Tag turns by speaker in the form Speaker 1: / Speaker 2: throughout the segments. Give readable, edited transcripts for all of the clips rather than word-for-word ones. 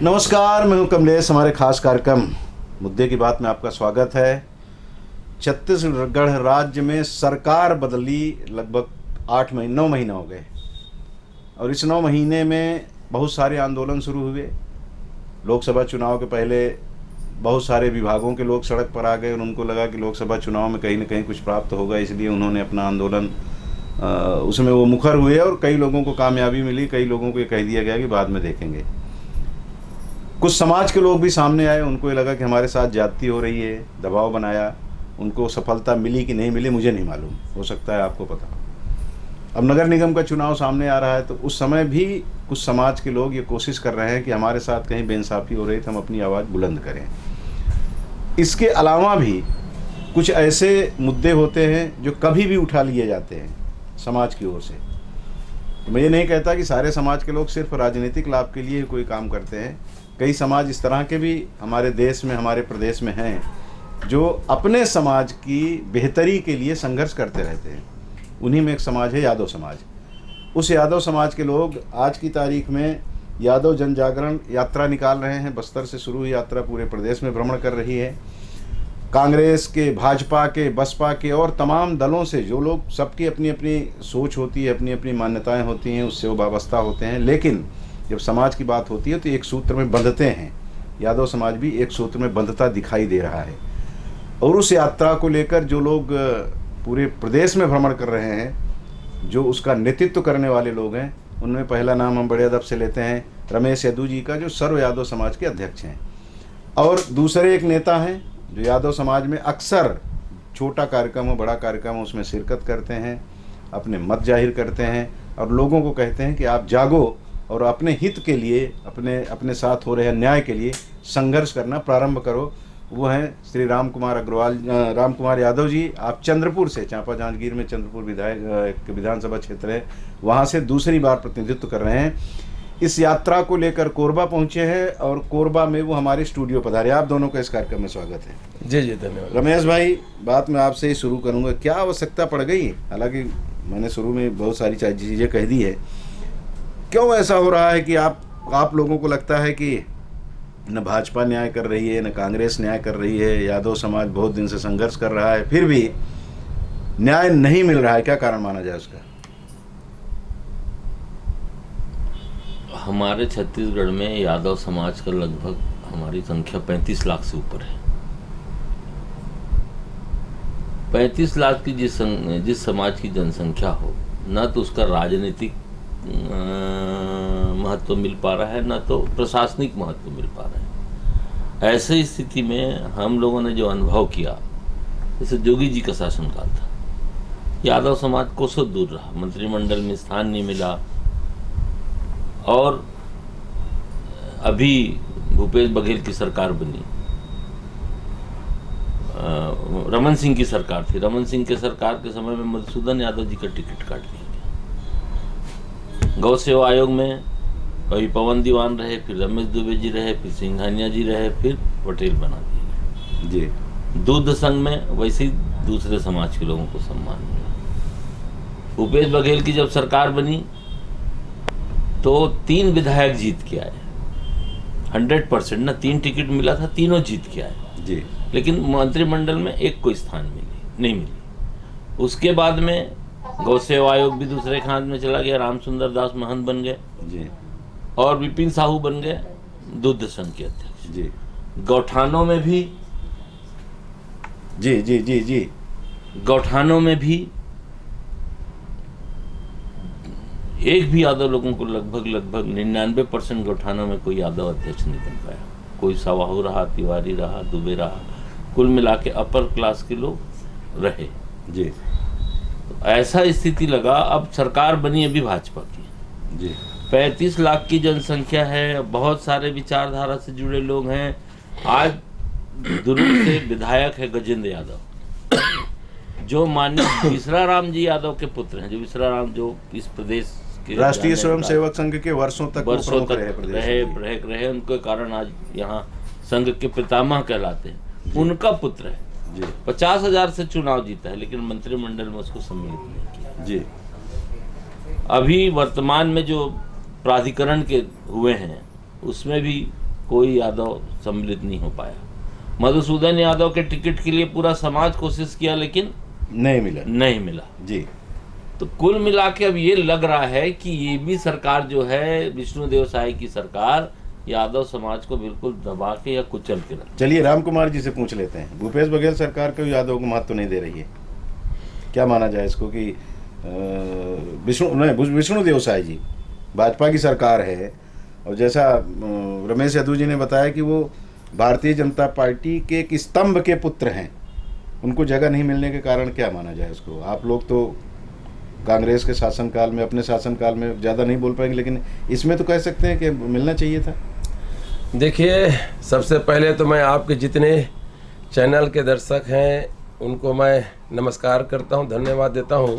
Speaker 1: नमस्कार, मैं हूं कमलेश। हमारे खास कार्यक्रम मुद्दे की बात में आपका स्वागत है। छत्तीसगढ़ राज्य में सरकार बदली लगभग 9 महीना हो गए और इस 9 महीने में बहुत सारे आंदोलन शुरू हुए। लोकसभा चुनाव के पहले बहुत सारे विभागों के लोग सड़क पर आ गए और उनको लगा कि लोकसभा चुनाव में कहीं न कहीं कुछ प्राप्त होगा, इसलिए उन्होंने अपना आंदोलन उसमें वो मुखर हुए और कई लोगों को कामयाबी मिली। कई लोगों को ये कह दिया गया कि बाद में देखेंगे। कुछ समाज के लोग भी सामने आए, उनको ये लगा कि हमारे साथ ज्यादती हो रही है, दबाव बनाया। उनको सफलता मिली कि नहीं मिली मुझे नहीं मालूम, हो सकता है आपको पता हो। अब नगर निगम का चुनाव सामने आ रहा है तो उस समय भी कुछ समाज के लोग ये कोशिश कर रहे हैं कि हमारे साथ कहीं बेइंसाफ़ी हो रही तो हम अपनी आवाज़ बुलंद करें। इसके अलावा भी कुछ ऐसे मुद्दे होते हैं जो कभी भी उठा लिए जाते हैं समाज की ओर से। तो मैं ये नहीं कहता कि सारे समाज के लोग सिर्फ राजनीतिक लाभ के लिए कोई काम करते हैं। कई समाज इस तरह के भी हमारे देश में, हमारे प्रदेश में हैं जो अपने समाज की बेहतरी के लिए संघर्ष करते रहते हैं। उन्हीं में एक समाज है यादव समाज। उस यादव समाज के लोग आज की तारीख में यादव जन जागरण यात्रा निकाल रहे हैं। बस्तर से शुरू हुई यात्रा पूरे प्रदेश में भ्रमण कर रही है। कांग्रेस के, भाजपा के, बसपा के और तमाम दलों से जो लोग, सबकी अपनी अपनी सोच होती है, अपनी अपनी मान्यताएं होती हैं, उससे वो वाबस्ता होते हैं। लेकिन जब समाज की बात होती है तो एक सूत्र में बंधते हैं। यादव समाज भी एक सूत्र में बंधता दिखाई दे रहा है। और उस यात्रा को लेकर जो लोग पूरे प्रदेश में भ्रमण कर रहे हैं, जो उसका नेतृत्व करने वाले लोग हैं, उनमें पहला नाम हम बड़े अदब से लेते हैं रमेश यादव जी का, जो सर्व यादव समाज के अध्यक्ष हैं। और दूसरे एक नेता हैं जो यादव समाज में अक्सर छोटा कार्यक्रम हो, बड़ा कार्यक्रम हो, उसमें शिरकत करते हैं, अपने मत जाहिर करते हैं और लोगों को कहते हैं कि आप जागो और अपने हित के लिए, अपने साथ हो रहे अन्याय के लिए संघर्ष करना प्रारंभ करो। वो हैं श्री राम कुमार यादव जी। आप चंद्रपुर से, चांपा जांजगीर में चंद्रपुर एक विधानसभा क्षेत्र है, वहाँ से दूसरी बार प्रतिनिधित्व कर रहे हैं। इस यात्रा को लेकर कोरबा पहुँचे हैं और कोरबा में वो हमारे स्टूडियो पधारे। आप दोनों का इस कार्यक्रम में स्वागत है।
Speaker 2: जी जी, धन्यवाद।
Speaker 1: रमेश भाई, बात मैं आपसे ही शुरू करूँगा। क्या आवश्यकता पड़ गई? हालांकि मैंने शुरू में बहुत सारी चीज़ें कह दी है। क्यों ऐसा हो रहा है कि आप लोगों को लगता है कि न भाजपा न्याय कर रही है, न कांग्रेस न्याय कर रही है, यादव समाज बहुत दिन से संघर्ष कर रहा है, फिर भी न्याय नहीं मिल रहा है? क्या कारण माना जाए उसका?
Speaker 2: हमारे छत्तीसगढ़ में यादव समाज का लगभग हमारी संख्या 35 लाख से ऊपर है। 35 लाख की जिस समाज की जनसंख्या हो, न तो उसका राजनीतिक महत्व मिल पा रहा है, न तो प्रशासनिक महत्व मिल पा रहा है। ऐसी स्थिति में हम लोगों ने जो अनुभव किया, जैसे जोगी जी का शासनकाल था, यादव समाज कोसों दूर रहा, मंत्रिमंडल में स्थान नहीं मिला। और अभी भूपेश बघेल की सरकार बनी, रमन सिंह की सरकार थी। रमन सिंह के सरकार के समय में मधुसूदन यादव जी का टिकट काट दिया गया। गौ सेवा आयोग में कभी पवन दीवान रहे, फिर रमेश दुबे जी रहे, फिर सिंघानिया जी रहे, फिर पटेल बना दिए जी। दूध संघ में वैसे ही दूसरे समाज के लोगों को सम्मान मिला। भूपेश बघेल की जब सरकार बनी तो 3 विधायक जीत के आए, 100% ना, 3 टिकट मिला था, तीनों जीत के आए
Speaker 1: जी।
Speaker 2: लेकिन मंत्रिमंडल में एक कोई स्थान नहीं मिली। उसके बाद में गौ सेवा आयोग भी दूसरे के हाथ में चला गया, राम सुंदर दास महंत बन गए जी, और विपिन साहू बन गए दूध संघ के अध्यक्ष जी। गौठानों में भी जी गौठानों में भी एक भी यादव लोगों को लगभग 99% गौठानों में कोई यादव अध्यक्ष नहीं बन पाया। कोई साहू रहा, तिवारी रहा, दुबे रहा, कुल मिला के अपर क्लास के लोग रहे जी। तो ऐसा स्थिति लगा। अब सरकार बनी अभी भाजपा की जी। 35 लाख की जनसंख्या है, बहुत सारे विचारधारा से जुड़े लोग हैं। आज दुर्ग से विधायक है गजेंद्र यादव, जो माननीय विसराराम जी यादव के पुत्र हैं। जो विसराराम जो इस प्रदेश के
Speaker 1: राष्ट्रीय स्वयंसेवक संघ के वर्षों तक
Speaker 2: रहे, उनके कारण आज यहाँ संघ के पितामह कहलाते हैं। उनका पुत्र है जी। 50,000 से चुनाव जीता है, लेकिन मंत्रिमंडल में उसको सम्मिलित नहीं किया जी। अभी वर्तमान में जो प्राधिकरण के हुए हैं उसमें भी कोई यादव सम्मिलित नहीं हो पाया। मधुसूदन यादव के टिकट के लिए पूरा समाज कोशिश किया, लेकिन नहीं मिला
Speaker 1: जी।
Speaker 2: तो कुल मिला के अब ये लग रहा है कि ये भी सरकार जो है, विष्णुदेव साय की सरकार, यादव समाज को बिल्कुल दबा के या कुचल के रख।
Speaker 1: चलिए राम कुमार जी से पूछ लेते हैं। भूपेश बघेल सरकार को यादव को महत्व नहीं दे रही है, क्या माना जाए इसको कि विष्णुदेव साय जी भाजपा की सरकार है, और जैसा रमेश यादव जी ने बताया कि वो भारतीय जनता पार्टी के एक स्तंभ के पुत्र हैं, उनको जगह नहीं मिलने के कारण क्या माना जाए इसको? आप लोग तो कांग्रेस के शासनकाल में, अपने शासनकाल में ज़्यादा नहीं बोल पाएंगे, लेकिन इसमें तो कह सकते हैं कि मिलना चाहिए था।
Speaker 3: देखिए, सबसे पहले तो मैं आपके जितने चैनल के दर्शक हैं उनको मैं नमस्कार करता हूं, धन्यवाद देता हूं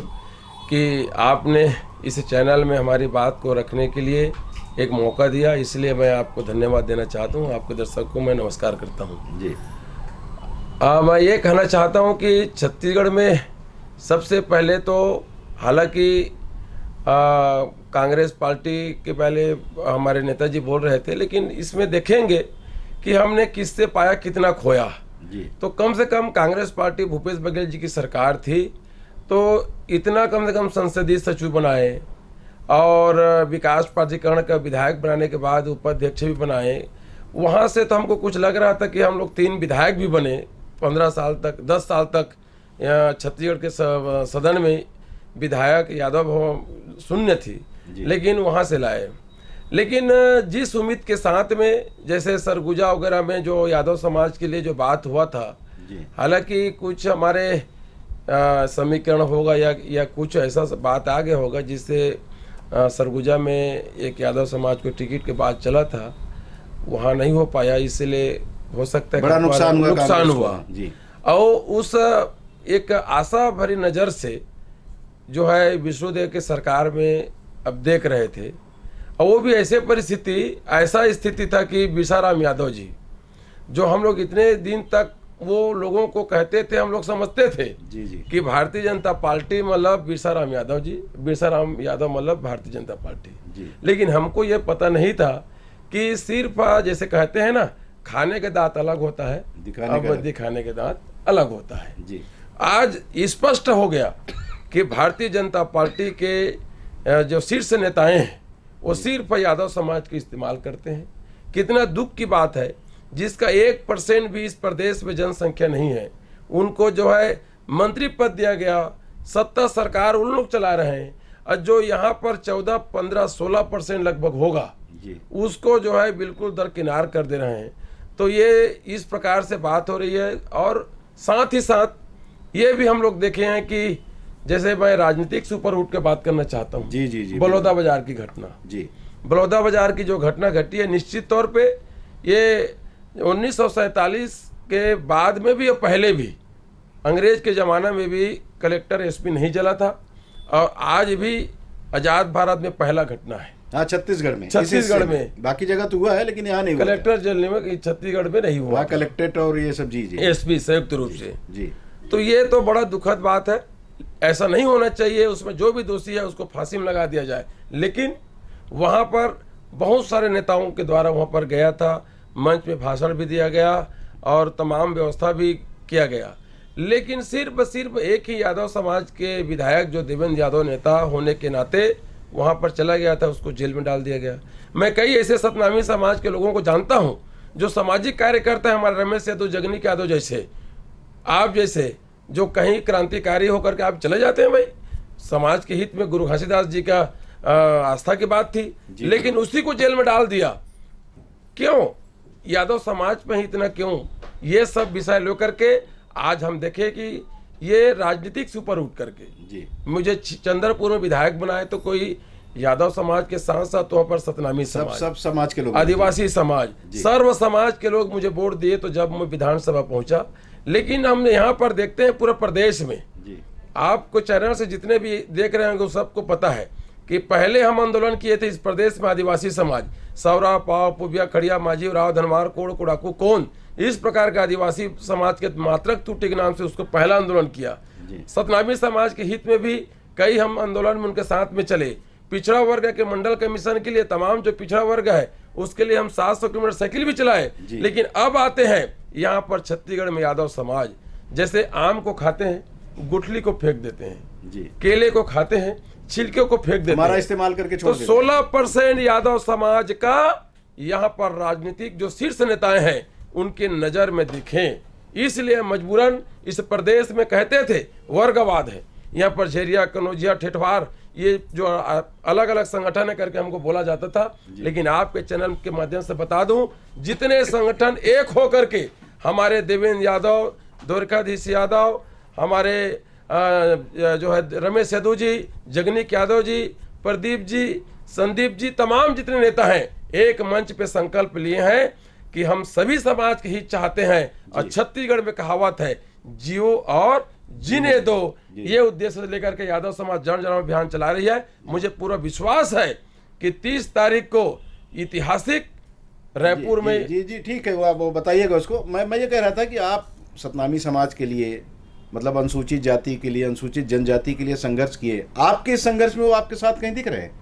Speaker 3: कि आपने इस चैनल में हमारी बात को रखने के लिए एक मौका दिया, इसलिए मैं आपको धन्यवाद देना चाहता हूं। आपके दर्शक को मैं नमस्कार करता हूं
Speaker 1: जी।
Speaker 3: मैं ये कहना चाहता हूं कि छत्तीसगढ़ में सबसे पहले तो, हालांकि कांग्रेस पार्टी के पहले हमारे नेताजी बोल रहे थे, लेकिन इसमें देखेंगे कि हमने किससे पाया कितना खोया
Speaker 1: जी।
Speaker 3: तो कम से कम कांग्रेस पार्टी भूपेश बघेल जी की सरकार थी, तो इतना कम से कम संसदीय सचिव बनाए और विकास प्राधिकरण का विधायक बनाने के बाद उपाध्यक्ष भी बनाए। वहाँ से तो हमको कुछ लग रहा था कि हम लोग 3 विधायक भी बने 15 साल तक, 10 साल तक छत्तीसगढ़ के सदन में विधायक यादव शून्य थी, लेकिन वहाँ से लाए। लेकिन जिस उम्मीद के साथ में, जैसे सरगुजा वगैरह में जो यादव समाज के लिए जो बात हुआ था, हालांकि कुछ हमारे समीकरण होगा या कुछ ऐसा बात आगे होगा जिससे सरगुजा में एक यादव समाज को टिकट के बाद चला था, वहाँ नहीं हो पाया, इसलिए हो सकता है
Speaker 1: बड़ा नुकसान हुआ जी।
Speaker 3: और उस एक आशा भरी नज़र से जो है विष्णुदेव के सरकार में अब देख रहे थे, और वो भी ऐसा स्थिति था कि बिरसाराम यादव जी, जो हम लोग इतने दिन तक वो लोगों को कहते थे, हम लोग समझते थे
Speaker 1: जी
Speaker 3: कि भारतीय जनता पार्टी मतलब बिरसाराम यादव जी, बिरसाराम यादव मतलब भारतीय जनता पार्टी
Speaker 1: जी।
Speaker 3: लेकिन हमको ये पता नहीं था कि सिर्फ जैसे कहते हैं ना, खाने के दांत अलग होता है, दिखाने के दांत अलग होता है
Speaker 1: जी।
Speaker 3: आज स्पष्ट हो गया कि भारतीय जनता पार्टी के जो शीर्ष नेताएं हैं वो सिर्फ यादव समाज का इस्तेमाल करते हैं। कितना दुख की बात है, जिसका 1% भी इस प्रदेश में जनसंख्या नहीं है, उनको जो है मंत्री पद दिया गया, सत्ता सरकार उन लोग चला रहे हैं, और जो यहाँ पर 14, 15, 16% लगभग होगा उसको जो है बिल्कुल दरकिनार कर दे रहे हैं। तो ये इस प्रकार से बात हो रही है। और साथ ही साथ ये भी हम लोग देखे हैं कि जैसे मैं राजनीतिक सुपर उठ के बात करना चाहता हूँ
Speaker 1: जी।
Speaker 3: बलौदा बाजार की घटना जी। बलौदा बाजार की जो घटना घटी है, निश्चित तौर पे ये 1947 के बाद में भी और पहले भी, अंग्रेज के ज़माना में भी कलेक्टर एसपी नहीं चला था, और आज भी आज़ाद भारत में पहला घटना है।
Speaker 1: हाँ, छत्तीसगढ़ में बाकी जगह तो हुआ है, लेकिन यहाँ नहीं हुआ।
Speaker 3: कलेक्टर जनरल में छत्तीसगढ़ में नहीं हुआ,
Speaker 1: कलेक्टेट और ये सब जी
Speaker 3: एसपी संयुक्त रूप से
Speaker 1: जी।
Speaker 3: तो ये तो बड़ा दुखद बात है, ऐसा नहीं होना चाहिए। उसमें जो भी दोषी है उसको फांसी में लगा दिया जाए, लेकिन वहाँ पर बहुत सारे नेताओं के द्वारा वहाँ पर गया था, मंच में भाषण भी दिया गया और तमाम व्यवस्था भी किया गया, लेकिन सिर्फ एक ही यादव समाज के विधायक जो देवेंद्र यादव नेता होने के नाते वहाँ पर चला गया था, उसको जेल में डाल दिया गया। मैं कई ऐसे सतनामी समाज के लोगों को जानता हूँ जो सामाजिक कार्यकर्ता है, हमारे रमेश यादव, जगनीक यादव जैसे, आप जैसे, जो कहीं क्रांतिकारी होकर के आप चले जाते हैं। भाई, समाज के हित में गुरु घासीदास जी का आस्था की बात थी, लेकिन उसी को जेल में डाल दिया। क्यों? यादव समाज में ही इतना क्यों? ये सब विषय लेकर के आज हम देखें कि ये राजनीतिक से ऊपर उठ करके जी, मुझे चंद्रपुर में विधायक बनाए तो कोई यादव समाज के साथ साथ वहाँ पर सतनामी समाज,
Speaker 1: सब समाज के लोग,
Speaker 3: आदिवासी समाज, सर्व समाज के लोग मुझे वोट दिए तो जब मैं विधानसभा पहुंचा। लेकिन हम यहाँ पर देखते हैं पूरे प्रदेश में जी, आपको चैनल से जितने भी देख रहे हैं सबको पता है कि पहले हम आंदोलन किए थे इस प्रदेश में, आदिवासी समाज, सौरा, पाव, पुबिया, खड़िया, माझी, राव, धनवार, कोड़, कुड़ाकू, कौन, इस प्रकार के आदिवासी समाज के मात्रक त्रुटि के नाम से उसको पहला आंदोलन किया। सतनामी समाज के हित में भी कई हम आंदोलन में उनके साथ में चले। पिछड़ा वर्ग के मंडल कमीशन के लिए तमाम जो पिछड़ा वर्ग है उसके लिए हम 700 किलोमीटर साइकिल भी चलाए। लेकिन अब आते हैं यहाँ पर छत्तीसगढ़ में यादव समाज, जैसे आम को खाते हैं गुठली को फेंक देते हैं
Speaker 1: जी,
Speaker 3: केले को खाते हैं छिलके को फेंक देते
Speaker 1: हमारा
Speaker 3: हैं।
Speaker 1: इस्तेमाल करके छोड़
Speaker 3: तो
Speaker 1: देते हैं।
Speaker 3: 16% यादव समाज का यहाँ पर राजनीतिक जो शीर्ष नेताएं हैं उनके नजर में दिखें, इसलिए मजबूरन इस प्रदेश में कहते थे वर्गवाद है। यहाँ पर झेरिया, कनौजिया, ठेठवार, ये जो अलग अलग संगठन है करके हमको बोला जाता था। लेकिन आपके चैनल के माध्यम से बता दूं, जितने संगठन एक हो करके हमारे देवेंद्र यादव, द्वारकाधीश यादव, हमारे जो है रमेश यादव जी, जगनीक यादव जी, प्रदीप जी, संदीप जी, तमाम जितने नेता हैं एक मंच पे संकल्प लिए हैं कि हम सभी समाज के हित चाहते हैं। और छत्तीसगढ़ में कहावत है जियो और जीने दो, ये उद्देश्य से लेकर के यादव समाज जन जन अभियान चला रही है। मुझे पूरा विश्वास है कि 30 तारीख को ऐतिहासिक रायपुर में
Speaker 1: जी ठीक है, वो बताइएगा उसको। मैं ये कह रहा था कि आप सतनामी समाज के लिए, मतलब अनुसूचित जाति के लिए, अनुसूचित जनजाति के लिए संघर्ष किए। आपके संघर्ष में वो आपके साथ कहीं दिख रहे हैं?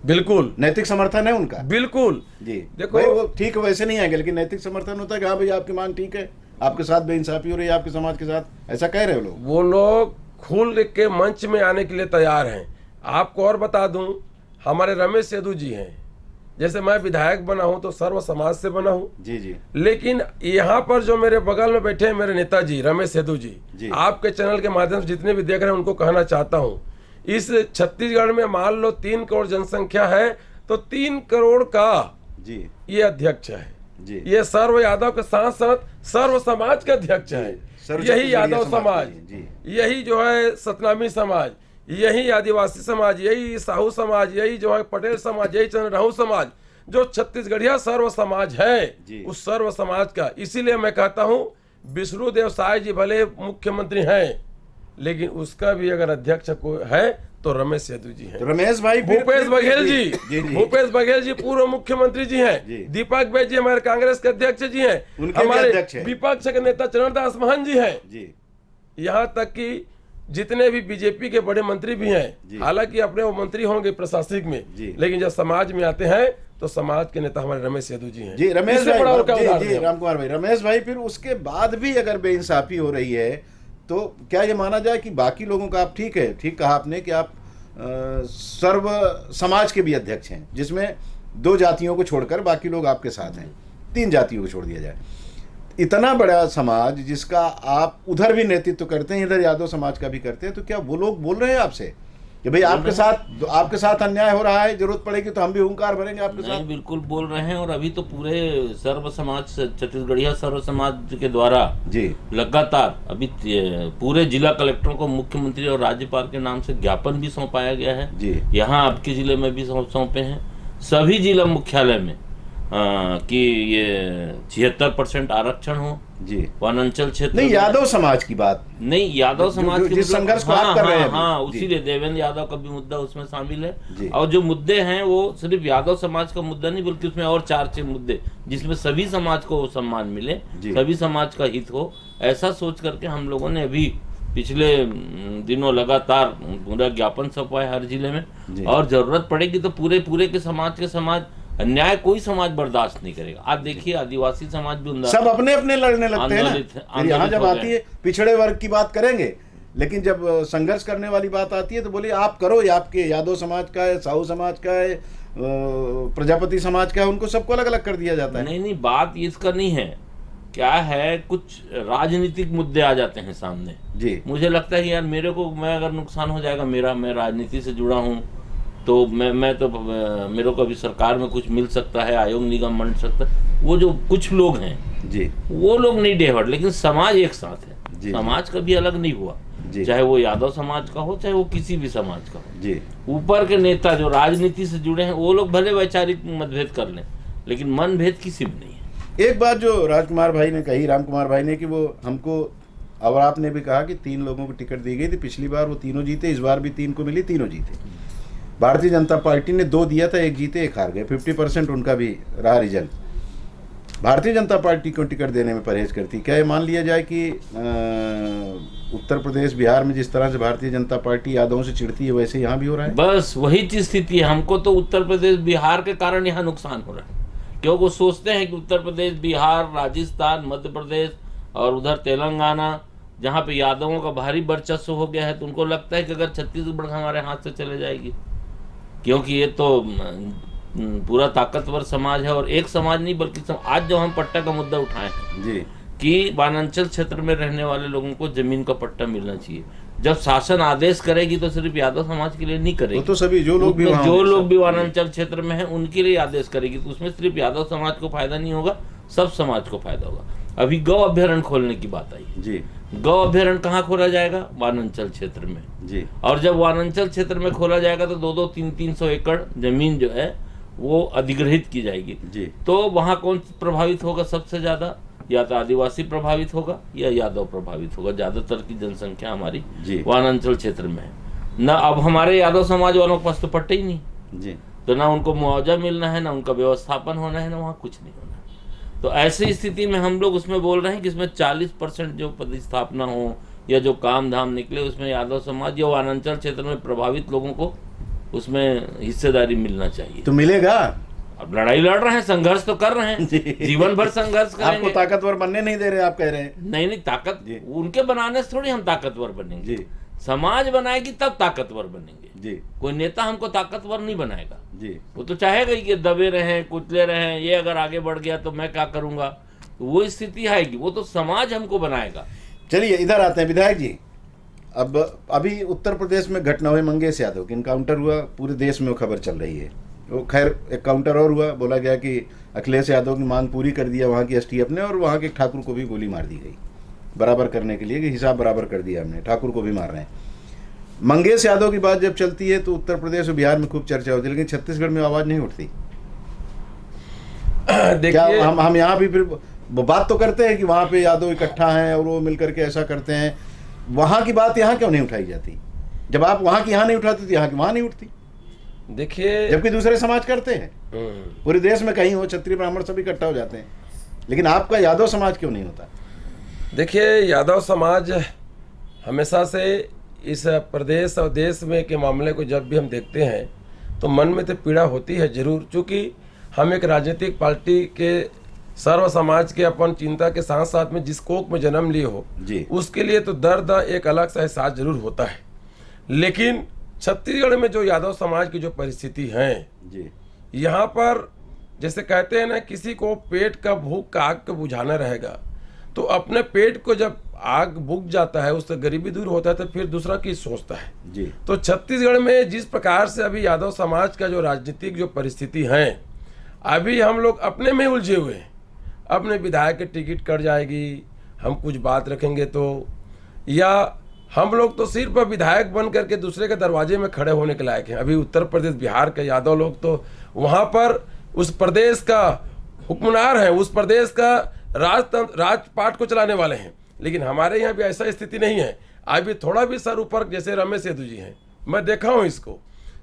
Speaker 3: बिल्कुल
Speaker 1: नैतिक समर्थन है उनका?
Speaker 3: बिल्कुल।
Speaker 1: जी
Speaker 3: देखो
Speaker 1: भाई, वो ठीक वैसे नहीं आएंगे, लेकिन नैतिक समर्थन होता है कि हाँ भाई आपकी मांग ठीक है, आपके साथ बेइंसाफी हो रही है आपके समाज के साथ, ऐसा कह रहे हो लोग?
Speaker 3: वो लोग खुल के मंच में आने के लिए तैयार हैं। आपको और बता दूं, हमारे रमेश यादव जी हैं, जैसे मैं विधायक बना हूं तो सर्व समाज से बना हूं।
Speaker 1: जी
Speaker 3: लेकिन यहाँ पर जो मेरे बगल में बैठे हैं मेरे नेताजी रमेश यादव जी, आपके चैनल के माध्यम से जितने भी देख रहे हैं उनको कहना चाहता हूँ, इस छत्तीसगढ़ में मान लो 3 करोड़ जनसंख्या है तो 3 करोड़ का
Speaker 1: जी
Speaker 3: ये अध्यक्ष है
Speaker 1: जी,
Speaker 3: ये सर्व यादव के साथ साथ सर्व समाज के अध्यक्ष है। यही यादव समाज, यही जो है सतनामी समाज, यही आदिवासी समाज, यही साहू समाज, यही जो है पटेल समाज, यही चंद्रराहू समाज, जो छत्तीसगढ़िया सर्व समाज है उस सर्व समाज का। इसीलिए मैं कहता हूँ विष्णुदेव साय जी भले मुख्यमंत्री हैं, लेकिन उसका भी अगर अध्यक्ष कोई है तो रमेश यादव जी हैं।
Speaker 1: रमेश भाई,
Speaker 3: भूपेश बघेल जी, भूपेश बघेल जी पूर्व मुख्यमंत्री जी हैं। दीपक बैज जी हमारे कांग्रेस के अध्यक्ष जी हैं। हमारे विपक्ष के नेता चरणदास महंत जी हैं। यहाँ तक कि जितने भी बीजेपी के बड़े मंत्री भी हैं, हालांकि अपने वो मंत्री होंगे प्रशासनिक में, लेकिन जब समाज में आते हैं तो समाज के नेता हमारे रमेश यादव जी हैं।
Speaker 1: जी रमेश भाई, जी राम कुमार भाई, रमेश भाई, फिर उसके बाद भी अगर बेइंसाफी हो रही है तो क्या ये माना जाए कि बाकी लोगों का, आप ठीक है, ठीक कहा आपने कि आप सर्व समाज के भी अध्यक्ष हैं, जिसमें 2 जातियों को छोड़कर बाकी लोग आपके साथ हैं, 3 जातियों को छोड़ दिया जाए, इतना बड़ा समाज जिसका आप उधर भी नेतृत्व करते हैं, इधर यादव समाज का भी करते हैं, तो क्या वो लोग बोल रहे हैं आपसे कि भाई आपके साथ अन्याय हो रहा है, जरूरत पड़ेगी तो हम भी हुंकार भरेंगे आपके साथ?
Speaker 2: बिल्कुल बोल रहे हैं। और अभी तो पूरे सर्व समाज, छत्तीसगढ़िया सर्व समाज के द्वारा जी लगातार अभी पूरे जिला कलेक्टरों को मुख्यमंत्री और राज्यपाल के नाम से ज्ञापन भी सौंपाया गया है जी। यहाँ आपके जिले में भी सौंपे हैं, सभी जिला मुख्यालय में कि ये 76% आरक्षण हो जी वनांचल क्षेत्र।
Speaker 1: नहीं, यादव समाज की बात
Speaker 2: नहीं, यादव समाज
Speaker 1: के संघर्ष को आप कर रहे हैं।
Speaker 2: हाँ, उसीलिए देवेंद्र यादव का भी मुद्दा उसमें शामिल है। और जो मुद्दे हैं वो सिर्फ यादव समाज का मुद्दा नहीं, बल्कि उसमें और 4 मुद्दे जिसमें सभी समाज को सम्मान मिले, सभी समाज का हित हो, ऐसा सोच करके हम लोगों ने अभी पिछले दिनों लगातार पूरा ज्ञापन सौंपा हर जिले में। और जरूरत पड़ेगी तो पूरे के समाज अन्याय कोई समाज बर्दाश्त नहीं करेगा। आप देखिए आदिवासी समाज भी
Speaker 1: सब अपने अपने लड़ने लगते हैं ना। यहाँ जब आती है पिछड़े वर्ग की बात करेंगे, लेकिन जब संघर्ष करने वाली बात आती है तो बोलिए आप करो, या आपके यादव समाज का है, साहू समाज का है, प्रजापति समाज का है, उनको सबको अलग अलग कर दिया जाता है।
Speaker 2: नहीं, बात इसका नहीं है, क्या है कुछ राजनीतिक मुद्दे आ जाते हैं सामने जी। मुझे लगता है यार मैं अगर नुकसान हो जाएगा मैं राजनीति से जुड़ा हूँ तो मैं तो मेरे को अभी सरकार में कुछ मिल सकता है, आयोग निगम बन सकता है, वो जो कुछ लोग हैं जी, वो लोग नहीं डेहट, लेकिन समाज एक साथ है जी। समाज कभी अलग नहीं हुआ, चाहे वो यादव समाज का हो चाहे वो किसी भी समाज का हो जी। ऊपर के नेता जो राजनीति से जुड़े हैं वो लोग भले वैचारिक मतभेद कर लें, लेकिन मन भेद किसी भी नहीं है।
Speaker 1: एक बात जो राजकुमार भाई ने कही, राम कुमार भाई ने, कि वो हमको, और आपने भी कहा कि 3 लोगों को टिकट दी गई थी, पिछली बार वो तीनों जीते, इस बार भी 3 को मिली, तीनों जीते। भारतीय जनता पार्टी ने 2 दिया था, 1 जीते 1 हार गए, 50% उनका भी रहा रिजल्ट। भारतीय जनता पार्टी को टिकट देने में परहेज करती, क्या ये मान लिया जाए कि उत्तर प्रदेश बिहार में जिस तरह से भारतीय जनता पार्टी यादवों से चिढ़ती है वैसे यहाँ भी हो रहा है?
Speaker 2: बस वही चीज स्थिति है। हमको तो उत्तर प्रदेश बिहार के कारण यहाँ नुकसान हो रहा है, क्योंकि वो सोचते हैं कि उत्तर प्रदेश, बिहार, राजस्थान, मध्य प्रदेश और उधर तेलंगाना, जहाँ पे यादवों का भारी वर्चस्व हो गया है, तो उनको लगता है कि अगर छत्तीसगढ़ हमारे हाथ से चले जाएगी, क्योंकि ये तो पूरा ताकतवर समाज है। और एक समाज नहीं बल्कि आज जो हम पट्टा का मुद्दा उठाए हैं
Speaker 1: जी,
Speaker 2: कि वनांचल क्षेत्र में रहने वाले लोगों को जमीन का पट्टा मिलना चाहिए, जब शासन आदेश करेगी तो सिर्फ यादव समाज के लिए नहीं करेगी,
Speaker 1: वो तो सभी जो लोग भी
Speaker 2: उसमें
Speaker 1: वहाँ
Speaker 2: जो
Speaker 1: होंगे,
Speaker 2: लोग
Speaker 1: सब।
Speaker 2: भी वनांचल क्षेत्र में हैं उनके लिए आदेश करेगी, तो उसमें सिर्फ यादव समाज को फायदा नहीं होगा, सब समाज को फायदा होगा। अभी गौ अभ्यारण्य खोलने की बात आई,
Speaker 1: जी
Speaker 2: गौ अभ्यारण्य कहाँ खोला जाएगा? वनांचल क्षेत्र में।
Speaker 1: जी
Speaker 2: और जब वनांचल क्षेत्र में खोला जाएगा तो 2-2, 300 एकड़ जमीन जो है वो अधिग्रहित की जाएगी।
Speaker 1: जी
Speaker 2: तो वहाँ कौन प्रभावित होगा सबसे ज्यादा? या तो आदिवासी प्रभावित होगा या यादव प्रभावित होगा। ज्यादातर की जनसंख्या हमारी
Speaker 1: जी
Speaker 2: वनांचल क्षेत्र में है। न अब हमारे यादव समाज वालों के पास तो पट्टे ही नहीं,
Speaker 1: जी
Speaker 2: तो ना उनको मुआवजा मिलना है, ना उनका व्यवस्थापन होना है, ना वहाँ कुछ नहीं होना है। तो ऐसी स्थिति में हम लोग उसमें बोल रहे हैं कि इसमें 40% जो पदस्थापना हो या जो काम धाम निकले उसमें यादव समाज या वनांचल क्षेत्र में प्रभावित लोगों को उसमें हिस्सेदारी मिलना चाहिए।
Speaker 1: तो मिलेगा।
Speaker 2: अब लड़ाई लड़ रहे हैं, संघर्ष तो कर रहे हैं, जीवन भर संघर्ष
Speaker 1: आपको
Speaker 2: करेंगे।
Speaker 1: ताकतवर बनने नहीं दे रहे, आप कह रहे हैं।
Speaker 2: नहीं ताकत
Speaker 1: जी।
Speaker 2: उनके बनाने से थोड़ी हम ताकतवर बनेंगे,
Speaker 1: जी
Speaker 2: समाज बनाएगी तब ताकतवर बनेंगे।
Speaker 1: जी
Speaker 2: कोई नेता हमको ताकतवर नहीं बनाएगा,
Speaker 1: जी
Speaker 2: वो तो चाहेगा ही कि दबे रहें, कुचले रहें, ये अगर आगे बढ़ गया तो मैं क्या करूंगा, तो वो स्थिति आएगी, वो तो समाज हमको बनाएगा।
Speaker 1: चलिए इधर आते हैं विधायक जी। अब अभी उत्तर प्रदेश में घटना हुई, मंगेश यादव की इनकाउंटर हुआ, पूरे देश में वो खबर चल रही है। वो खैर एक काउंटर और हुआ, बोला गया कि अखिलेश यादव की मांग पूरी कर दिया वहाँ की एसटीएफ ने, और वहाँ के ठाकुर को भी गोली मार दी गई बराबर करने के लिए कि हिसाब बराबर कर दिया हमने, ठाकुर को भी मार रहे हैं। मंगेश यादव की बात जब चलती है तो उत्तर प्रदेश और बिहार में खूब चर्चा होती है, लेकिन छत्तीसगढ़ में आवाज़ नहीं उठती। क्या
Speaker 3: देखिए,
Speaker 1: हम यहाँ भी फिर वो बात तो करते हैं कि वहाँ पे यादव इकट्ठा हैं और वो मिलकर के ऐसा करते हैं, वहाँ की बात यहाँ क्यों नहीं उठाई जाती? जब आप वहाँ की यहाँ नहीं उठाते तो यहाँ की वहाँ नहीं उठती,
Speaker 3: देखिए
Speaker 1: जबकि दूसरे समाज करते हैं। पूरे देश में कहीं हो, क्षत्रिय ब्राह्मण सब इकट्ठा हो जाते हैं, लेकिन आपका यादव समाज क्यों नहीं होता?
Speaker 3: देखिए, यादव समाज हमेशा से इस प्रदेश और देश में के मामले को जब भी हम देखते हैं तो मन में तो पीड़ा होती है जरूर, क्योंकि हम एक राजनीतिक पार्टी के सर्व समाज के अपन चिंता के साथ साथ में जिस कोख में जन्म लिए हो
Speaker 1: जी
Speaker 3: उसके लिए तो दर्द एक अलग सा एहसास जरूर होता है। लेकिन छत्तीसगढ़ में जो यादव समाज की जो परिस्थिति है,
Speaker 1: जी
Speaker 3: यहाँ पर जैसे कहते हैं ना, किसी को पेट का भूख का आग को बुझाना रहेगा, तो अपने पेट को जब आग बुझ जाता है, उससे गरीबी दूर होता है, तो फिर दूसरा की सोचता है।
Speaker 1: जी
Speaker 3: तो छत्तीसगढ़ में जिस प्रकार से अभी यादव समाज का जो राजनीतिक जो परिस्थिति है, अभी हम लोग अपने में उलझे हुए हैं। अपने विधायक के टिकट कट जाएगी, हम कुछ बात रखेंगे तो, या हम लोग तो सिर्फ विधायक बन करके दूसरे के दरवाजे में खड़े होने के लायक हैं। अभी उत्तर प्रदेश, बिहार के यादव लोग तो वहाँ पर उस प्रदेश का हुक्मरान है, उस प्रदेश का राजपाट को चलाने वाले हैं। लेकिन हमारे यहाँ भी ऐसा स्थिति नहीं है। अभी थोड़ा भी सर ऊपर, जैसे रमेश सेतु जी हैं, मैं देखा हूँ इसको,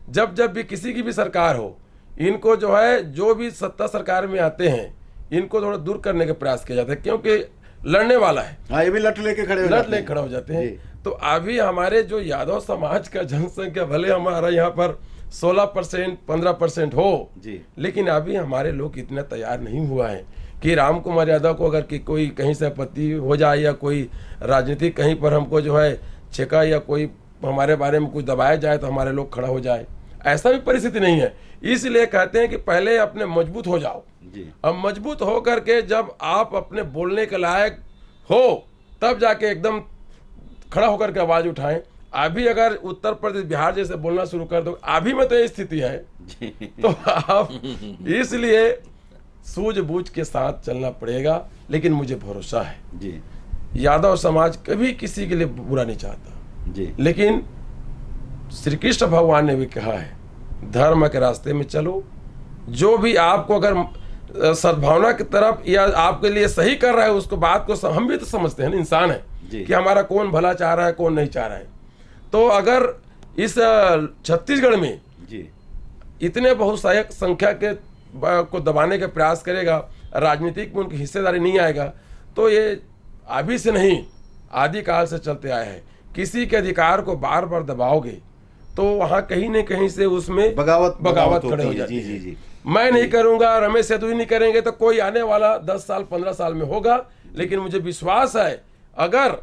Speaker 3: जब भी किसी की भी सरकार हो, इनको जो है, जो भी सत्ता सरकार में आते हैं, इनको थोड़ा दूर करने का प्रयास किया जाता है, क्योंकि लड़ने वाला है।
Speaker 1: हाँ, ये भी लट लेके खड़े
Speaker 3: हो जाते हैं। तो अभी हमारे जो यादव समाज का जनसंख्या भले हमारा यहाँ पर 16% 15% हो
Speaker 1: जी,
Speaker 3: लेकिन अभी हमारे लोग इतना तैयार नहीं हुआ है कि राम कुमार यादव को अगर कि कोई कहीं से आपत्ति हो जाए या कोई राजनीतिक कहीं पर हमको जो है छेका या कोई हमारे बारे में कुछ दबाया जाए तो हमारे लोग खड़ा हो जाए, ऐसा भी परिस्थिति नहीं है। इसलिए कहते हैं कि पहले अपने मजबूत हो जाओ
Speaker 1: जी।
Speaker 3: अब मजबूत हो करके जब आप अपने बोलने के लायक हो तब जाके एकदम खड़ा होकर के आवाज उठाएं। अभी अगर उत्तर प्रदेश बिहार जैसे बोलना शुरू कर दो, अभी में तो ये स्थिति है तो आप इसलिए सूझबूझ के साथ चलना पड़ेगा। लेकिन मुझे भरोसा है
Speaker 1: जी,
Speaker 3: यादव समाज कभी किसी के लिए बुरा नहीं चाहता
Speaker 1: जी,
Speaker 3: लेकिन श्री कृष्ण भगवान ने भी कहा है धर्म के रास्ते में चलो, जो भी आपको अगर सद्भावना की तरफ या आपके लिए सही कर रहा है उसको बात को हम भी तो समझते हैं ना, इंसान है कि हमारा कौन भला चाह रहा है कौन नहीं चाह रहा है। तो अगर इस छत्तीसगढ़ में
Speaker 1: जी,
Speaker 3: इतने बहुसंख्यक संख्या के को दबाने का प्रयास करेगा, राजनीतिक में उनकी हिस्सेदारी नहीं आएगा, तो ये अभी से नहीं आदिकाल से चलते आए हैं। किसी के अधिकार को बार बार दबाओगे तो वहाँ कहीं न कहीं से उसमें बगावत खड़े हो जाती है।
Speaker 1: जी जी जी।
Speaker 3: मैं नहीं करूंगा, रमेश सेतु नहीं करेंगे, तो कोई आने वाला 10 साल 15 साल में होगा। लेकिन मुझे विश्वास है, अगर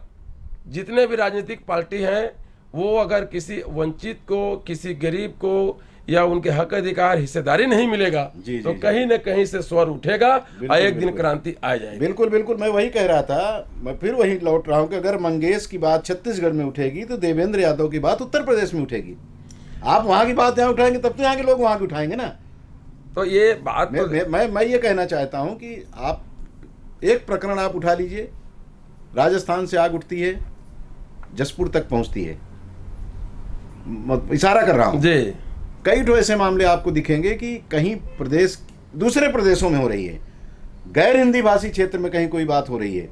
Speaker 3: जितने भी राजनीतिक पार्टी हैं वो अगर किसी वंचित को, किसी गरीब को या उनके हक अधिकार हिस्सेदारी नहीं मिलेगा, तो कहीं न कहीं से स्वर उठेगा और एक दिन क्रांति आ जाएगी।
Speaker 1: बिल्कुल बिल्कुल, मैं वही कह रहा था, मैं फिर वही लौट रहा हूँ कि अगर मंगेश की बात छत्तीसगढ़ में उठेगी तो देवेंद्र यादव की बात उत्तर प्रदेश में उठेगी। आप वहाँ की बात यहाँ उठाएंगे तब तो यहाँ के लोग वहाँ की उठाएंगे ना।
Speaker 3: तो ये बात
Speaker 1: मैं ये कहना चाहता हूँ कि आप एक प्रकरण आप उठा लीजिए, राजस्थान से आग उठती है, जसपुर तक पहुँचती है, इशारा कर रहा हूँ
Speaker 3: जी,
Speaker 1: कई ठो ऐसे मामले आपको दिखेंगे कि कहीं प्रदेश दूसरे प्रदेशों में हो रही है, गैर हिंदी भाषी क्षेत्र में कहीं कोई बात हो रही है,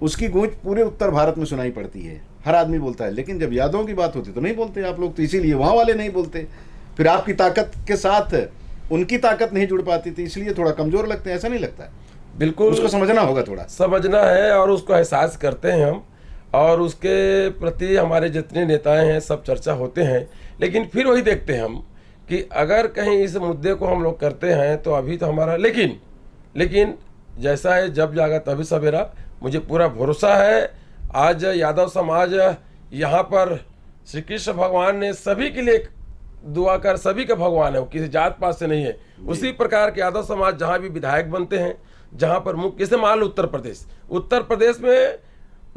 Speaker 1: उसकी गूंज पूरे उत्तर भारत में सुनाई पड़ती है, हर आदमी बोलता है। लेकिन जब यादवों की बात होती तो नहीं बोलते आप लोग, तो इसीलिए वहाँ वाले नहीं बोलते। फिर आपकी ताकत के साथ उनकी ताकत नहीं जुड़ पाती थी, इसलिए थोड़ा कमजोर लगते हैं, ऐसा नहीं लगता है?
Speaker 3: बिल्कुल
Speaker 1: उसको समझना होगा, थोड़ा
Speaker 3: समझना है और उसको एहसास करते हैं हम, और उसके प्रति हमारे जितने नेताएं हैं सब चर्चा होते हैं। लेकिन फिर वही देखते हैं हम कि अगर कहीं इस मुद्दे को हम लोग करते हैं तो अभी तो हमारा लेकिन जैसा है जब जागा तभी सवेरा। मुझे पूरा भरोसा है, आज यादव समाज यहाँ पर श्री कृष्ण भगवान ने सभी के लिए दुआ कर, सभी का भगवान है, वो किसी जात पात से नहीं है। उसी प्रकार के यादव समाज जहाँ भी विधायक बनते हैं, जहाँ पर मुख्य, जैसे मान लो उत्तर प्रदेश में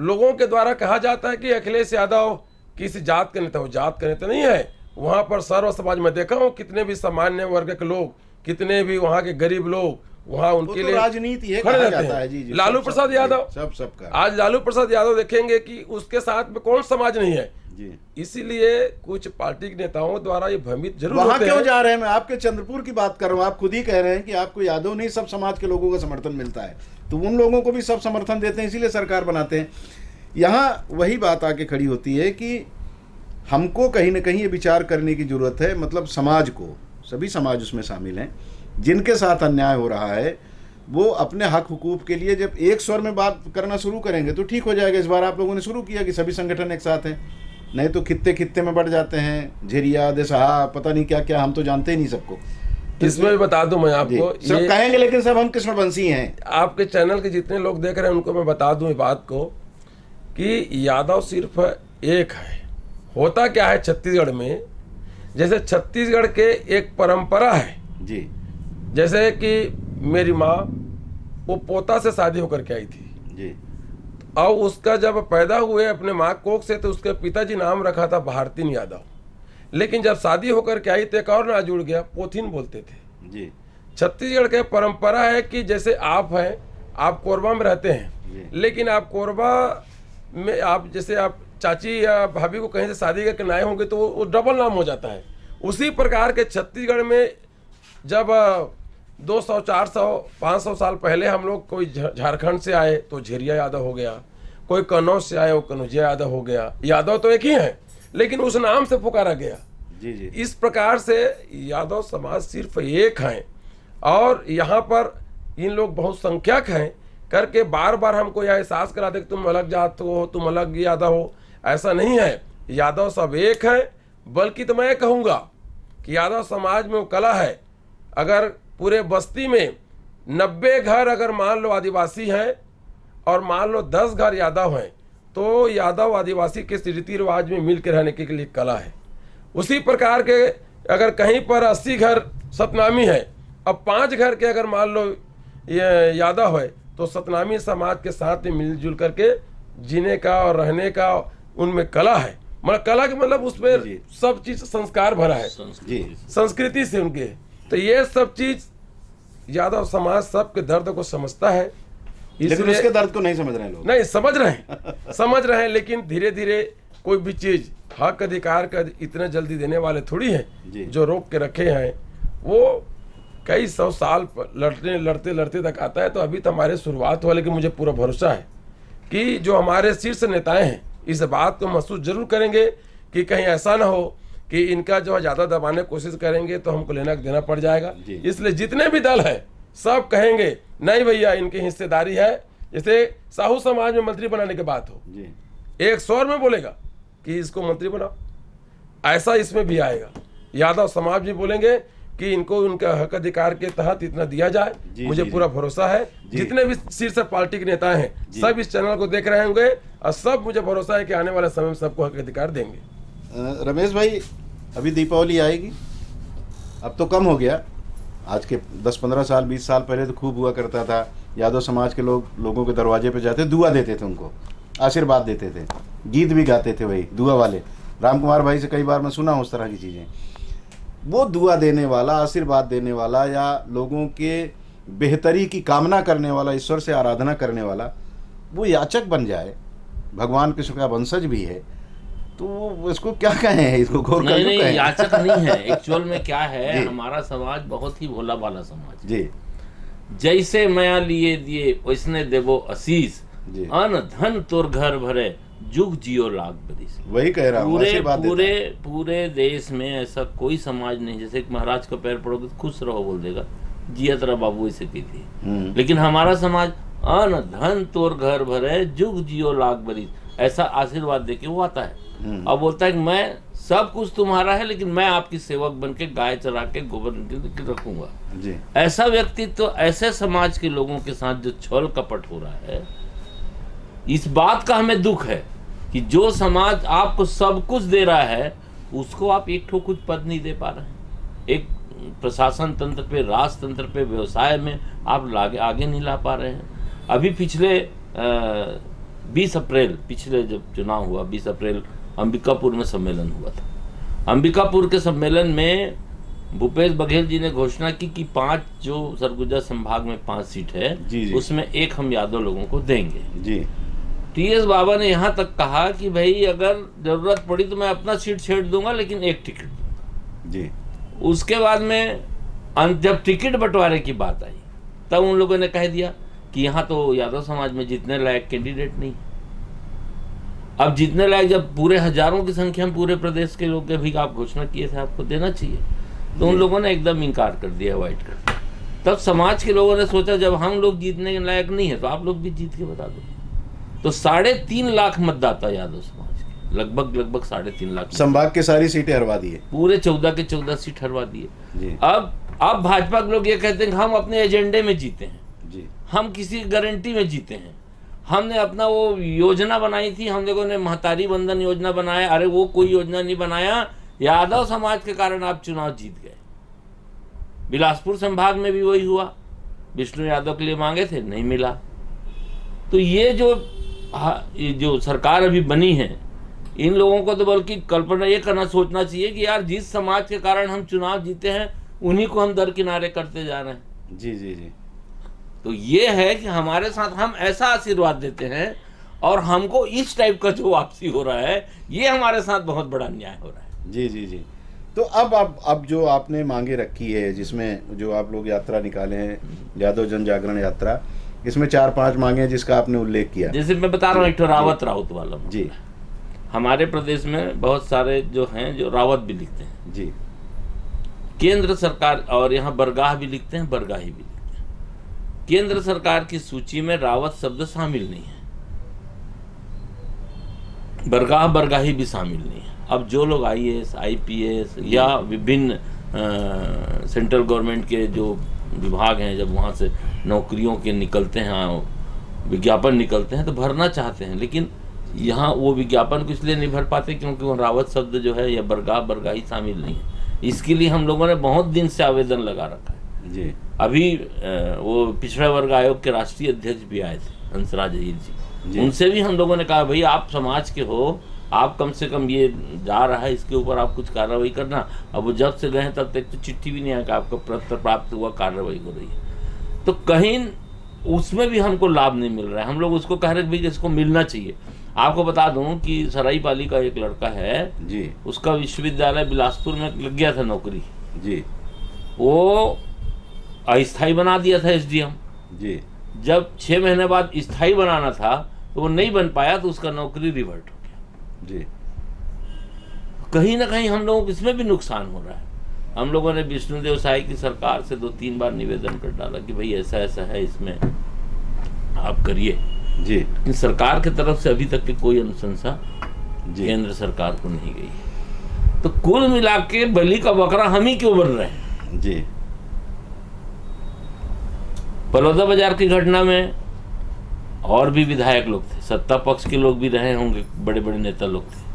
Speaker 3: लोगों के द्वारा कहा जाता है कि अखिलेश यादव किसी जात का नेता, वो जात का नेता नहीं है। वहाँ पर सर्व समाज में देखा हूँ कितने भी सामान्य वर्ग के लोग, कितने भी वहाँ के गरीब लोग वहाँ उनके लिए
Speaker 1: राजनीति है,
Speaker 3: खड़े
Speaker 1: कहा
Speaker 3: रहते
Speaker 1: जाता
Speaker 3: हैं।
Speaker 1: है। जी,
Speaker 3: लालू प्रसाद यादव,
Speaker 1: सबका
Speaker 3: आज लालू प्रसाद यादव देखेंगे कि उसके साथ में कौन समाज नहीं है
Speaker 1: जी।
Speaker 3: इसीलिए कुछ पार्टी के नेताओं द्वारा ये भ्रमित जरूर
Speaker 1: वहां
Speaker 3: होते
Speaker 1: क्यों
Speaker 3: हैं।
Speaker 1: जा रहे हैं? मैं आपके चंद्रपुर की बात कर रहा हूँ, आप खुद ही कह रहे हैं कि आपको यादव नहीं सब समाज के लोगों का समर्थन मिलता है, तो उन लोगों को भी सब समर्थन देते हैं, इसीलिए सरकार बनाते हैं। यहाँ वही बात आके खड़ी होती है कि हमको कहीं ना कहीं ये विचार करने की जरूरत है, मतलब समाज को, सभी समाज उसमें शामिल हैं, जिनके साथ अन्याय हो रहा है वो अपने हक हुकूक के लिए जब एक स्वर में बात करना शुरू करेंगे तो ठीक हो जाएगा। इस बार आप लोगों ने शुरू किया कि सभी संगठन एक साथ हैं, नहीं तो खित्ते खित्ते में बढ़ जाते हैं, झेरिया देसहा पता नहीं क्या क्या, हम तो जानते ही नहीं सबको।
Speaker 3: इसमें भी बता दूं मैं आपको,
Speaker 1: सब कहेंगे लेकिन सब हम कृष्णवंशी हैं।
Speaker 3: आपके चैनल के जितने लोग देख रहे हैं उनको मैं बता दूं इस बात को कि यादव सिर्फ एक है। होता क्या है छत्तीसगढ़ में, जैसे छत्तीसगढ़ के एक परंपरा है
Speaker 1: जी,
Speaker 3: जैसे कि मेरी माँ वो पोता से शादी होकर के आई थी
Speaker 1: जी,
Speaker 3: और उसका जब पैदा हुए अपने माँ कोख से तो उसके पिताजी नाम रखा था भारतीन यादव, लेकिन जब शादी होकर के आई तो एक और नाम जुड़ गया, पोथिन बोलते थे
Speaker 1: जी।
Speaker 3: छत्तीसगढ़ के परंपरा है कि जैसे आप हैं, आप कोरबा में रहते हैं, लेकिन आप कोरबा में आप जैसे आप चाची या भाभी को कहीं से शादी करके लाए होंगे तो वो डबल नाम हो जाता है। उसी प्रकार के छत्तीसगढ़ में जब 200, 400, 500 साल पहले हम लोग कोई झारखंड से आए तो झेरिया यादव हो गया, कोई कन्नौज से आए वो कन्नौजिया यादव हो गया। यादव तो एक ही है लेकिन उस नाम से पुकारा गया।
Speaker 1: जी जी।
Speaker 3: इस प्रकार से यादव समाज सिर्फ एक है और यहाँ पर इन लोग बहुत संख्यक हैं करके बार बार हमको यह एहसास करा दे कि तुम अलग जात हो, तुम अलग यादव हो, ऐसा नहीं है। यादव सब एक है, बल्कि तो मैं कहूँगा कि यादव समाज में वो कला है, अगर पूरे बस्ती में 90 घर अगर मान लो आदिवासी हैं और मान लो 10 घर यादव हैं तो यादव आदिवासी के रीति रिवाज में मिल के रहने के लिए कला है। उसी प्रकार के अगर कहीं पर 80 घर सतनामी है, अब 5 घर के अगर मान लो ये यादव है तो सतनामी समाज के साथ में मिलजुल करके जीने का और रहने का उनमें कला है। मतलब कला के मतलब उसमें सब चीज संस्कार भरा है, संस्कृति से उनके। तो ये सब चीज यादव समाज सबके दर्द को समझता है,
Speaker 1: लेकिन उसके दर्द को नहीं समझ रहे हैं लोग।
Speaker 3: नहीं समझ रहे हैं समझ रहे हैं, लेकिन धीरे धीरे कोई भी चीज हक अधिकार का इतने जल्दी देने वाले थोड़ी हैं। जो रोक के रखे हैं वो कई 100 साल लड़ते लड़ते तक आता है। तो अभी तो हमारे शुरुआत हुआ, लेकिन मुझे पूरा भरोसा है कि जो हमारे शीर्ष नेताएं हैं इस बात को महसूस जरूर करेंगे कि कहीं ऐसा ना हो कि इनका जो है ज़्यादा दबाने की कोशिश करेंगे तो हमको लेना देना पड़ जाएगा। इसलिए जितने भी दल हैं सब कहेंगे नहीं भैया इनकी हिस्सेदारी है। जैसे साहू समाज में मंत्री बनाने की बात हो, एक स्वर में बोलेगा कि इसको मंत्री बनाओ, ऐसा इसमें भी आएगा। यादव समाज भी बोलेंगे कि इनको उनके हक अधिकार के तहत इतना दिया जाए।
Speaker 1: जी,
Speaker 3: मुझे
Speaker 1: जी,
Speaker 3: पूरा भरोसा है, जितने भी शीर्ष पार्टी के नेता हैं सब इस चैनल को देख रहे होंगे और सब मुझे भरोसा है कि आने वाले समय में सबको हक अधिकार देंगे।
Speaker 1: रमेश भाई, अभी दीपावली आएगी, अब तो कम हो गया, आज के 10-15 साल 20 साल पहले तो खूब हुआ करता था। यादव समाज के लोगों के दरवाजे पे जाते, दुआ देते थे, उनको आशीर्वाद देते थे, गीत भी गाते थे वही दुआ वाले। राम कुमार भाई से कई बार मैं सुना हूँ उस तरह की चीज़ें। वो दुआ देने वाला, आशीर्वाद देने वाला या लोगों के बेहतरी की कामना करने वाला, ईश्वर से आराधना करने वाला, वो याचक बन जाए, भगवान कृष्ण का वंशज भी है, तो इसको क्या कहें, इसको घोर
Speaker 2: नहीं
Speaker 1: कलयुग कहें?
Speaker 2: याचक नहीं है। एक्चुअल में क्या है, हमारा समाज बहुत ही भोला भाला समाज
Speaker 1: जी
Speaker 2: जैसे माया लिए दिए वैसने देवो आशीष,
Speaker 1: जी,
Speaker 2: अन धन तोर घर भरे जुग जियो लाख बरिस।
Speaker 1: वही कह रहा हूँ,
Speaker 2: पूरे
Speaker 1: आशीर्वाद देता
Speaker 2: पूरे
Speaker 1: है।
Speaker 2: पूरे देश में ऐसा कोई समाज नहीं, जैसे एक महाराज का पैर पड़ोगे तो खुश रहो बोल देगा, जिया तेरा बाबू ऐसे की थी। लेकिन हमारा समाज अन धन तोर घर भरे जुग जियो लाख बरिस, ऐसा आशीर्वाद देके वो आता है और बोलता है कि मैं सब कुछ तुम्हारा है, लेकिन मैं आपकी सेवक बन के गाय चरा के गोबर रखूंगा।
Speaker 1: जी
Speaker 2: ऐसा व्यक्तित्व तो ऐसे समाज के लोगों के साथ जो छल कपट हो रहा है, इस बात का हमें दुख है कि जो समाज आपको सब कुछ दे रहा है उसको आप एक ठो कुछ पद नहीं दे पा रहे हैं। एक प्रशासन तंत्र पे, राजतंत्र पे, व्यवसाय में आप आगे नहीं ला पा रहे हैं। अभी पिछले 20 अप्रैल, पिछले जब चुनाव हुआ 20 अप्रैल अंबिकापुर में सम्मेलन हुआ था। अंबिकापुर के सम्मेलन में भूपेश बघेल जी ने घोषणा की कि 5 जो सरगुजा संभाग में 5 सीट है,
Speaker 1: जी।
Speaker 2: उसमें 1 हम यादव लोगों को देंगे।
Speaker 1: जी
Speaker 2: टीएस बाबा ने यहाँ तक कहा कि भाई अगर जरूरत पड़ी तो मैं अपना सीट छेड़ दूंगा, लेकिन 1 टिकट दूंगा।
Speaker 1: जी
Speaker 2: उसके बाद में जब टिकट बंटवारे की बात आई तब उन लोगों ने कह दिया कि यहाँ तो यादव समाज में जीतने लायक कैंडिडेट नहीं। अब जीतने लायक जब पूरे हजारों की संख्या में पूरे प्रदेश के लोग भी आप घोषणा किए थे आपको देना चाहिए, तो उन लोगों ने एकदम इनकार कर दिया, अवॉइड कर दिया। तब समाज के लोगों ने सोचा जब हम लोग जीतने के लायक नहीं है तो आप लोग भी जीत के बता दो। तो 3.5 लाख मतदाता यादव समाज के, लगभग 3.5 लाख
Speaker 1: संभाग के सारी सीटें हरवा दी है।
Speaker 2: पूरे 14 के 14 सीट हरवा दिए।
Speaker 1: जी
Speaker 2: अब भाजपा के लोग ये कहते हैं कि हम अपने एजेंडे में जीते हैं,
Speaker 1: जी
Speaker 2: हम किसी गारंटी में जीते हैं। हमने अपना वो योजना बनाई थी, हम लोगों ने महतारी बंधन योजना बनाया, अरे वो कोई योजना नहीं बनाया। यादव समाज के कारण आप चुनाव जीत गए। बिलासपुर संभाग में भी वही हुआ, विष्णु यादव के लिए मांगे थे, नहीं मिला। तो ये जो सरकार अभी बनी है, इन लोगों को तो बल्कि कल्पना ये करना सोचना चाहिए कि यार जिस समाज के कारण हम चुनाव जीते हैं उन्हीं को हम दरकिनारे करते जा रहे हैं।
Speaker 1: जी जी जी
Speaker 2: तो ये है कि हमारे साथ हम ऐसा आशीर्वाद देते हैं और हमको इस टाइप का जो वापसी हो रहा है, ये हमारे साथ बहुत बड़ा अन्याय हो रहा है।
Speaker 1: जी जी जी तो अब जो आपने मांगे रखी है, जिसमें जो आप लोग यात्रा निकाले हैं, यादव जन जागरण यात्रा, इसमें 4-5 मांगे हैं जिसका आपने उल्लेख किया।
Speaker 2: जैसे मैं बता रहा हूँ, एक तो रावत वाला
Speaker 1: जी,
Speaker 2: हमारे प्रदेश में बहुत सारे जो हैं जो रावत भी लिखते हैं
Speaker 1: जी,
Speaker 2: केंद्र सरकार, और यहाँ बरगाह भी लिखते हैं, बरगाही भी लिखते हैं। केंद्र सरकार की सूची में रावत शब्द शामिल नहीं है, बरगाही भी शामिल नहीं है। अब जो लोग IAS, IPS या विभिन्न सेंट्रल गवर्नमेंट के जो विभाग हैं, जब वहाँ से नौकरियों के निकलते हैं, विज्ञापन निकलते हैं तो भरना चाहते हैं, लेकिन यहाँ वो विज्ञापन को इसलिए नहीं भर पाते क्योंकि वो रावत शब्द जो है या बरगाही शामिल नहीं है। इसके लिए हम लोगों ने बहुत दिन से आवेदन लगा रखा है।
Speaker 1: जी
Speaker 2: अभी वो पिछड़ा वर्ग आयोग के राष्ट्रीय अध्यक्ष भी आए थे, हंसराज अहीर जी, उनसे भी हम लोगों ने कहा भाई आप समाज के हो, आप कम से कम ये जा रहा है इसके ऊपर आप कुछ कार्रवाई करना। अब वो जब से गए हैं तब तक तो चिट्ठी भी नहीं आया कि आपका पत्र प्राप्त हुआ, कार्रवाई हो रही है। तो कहीं उसमें भी हमको लाभ नहीं मिल रहा है। हम लोग उसको कह रहे भाई इसको मिलना चाहिए। आपको बता दूं कि सराईपाली का एक लड़का है
Speaker 1: जी,
Speaker 2: उसका विश्वविद्यालय बिलासपुर में लग गया था नौकरी
Speaker 1: जी,
Speaker 2: वो अस्थायी बना दिया था SDM।
Speaker 1: जी,
Speaker 2: जब 6 महीने बाद स्थायी बनाना था तो वो नहीं बन पाया, तो उसका नौकरी रिवर्ट हो गया।
Speaker 1: जी
Speaker 2: कहीं ना कहीं हम लोगों को इसमें भी नुकसान हो रहा है। हम लोगों ने विष्णुदेव साई की सरकार से 2-3 बार निवेदन कर डाला कि भाई ऐसा ऐसा है, इसमें आप करिए,
Speaker 1: जी,
Speaker 2: लेकिन सरकार की तरफ से अभी तक की कोई अनुशंसा
Speaker 1: जी।
Speaker 2: केंद्र सरकार को नहीं गई है। तो कुल मिला के बलि का बकरा हम ही क्यों बन रहे हैं?
Speaker 1: जी।
Speaker 2: बलौदा बाजार की घटना में और भी विधायक लोग थे, सत्ता पक्ष के लोग भी रहे होंगे, बड़े बड़े नेता लोग थे,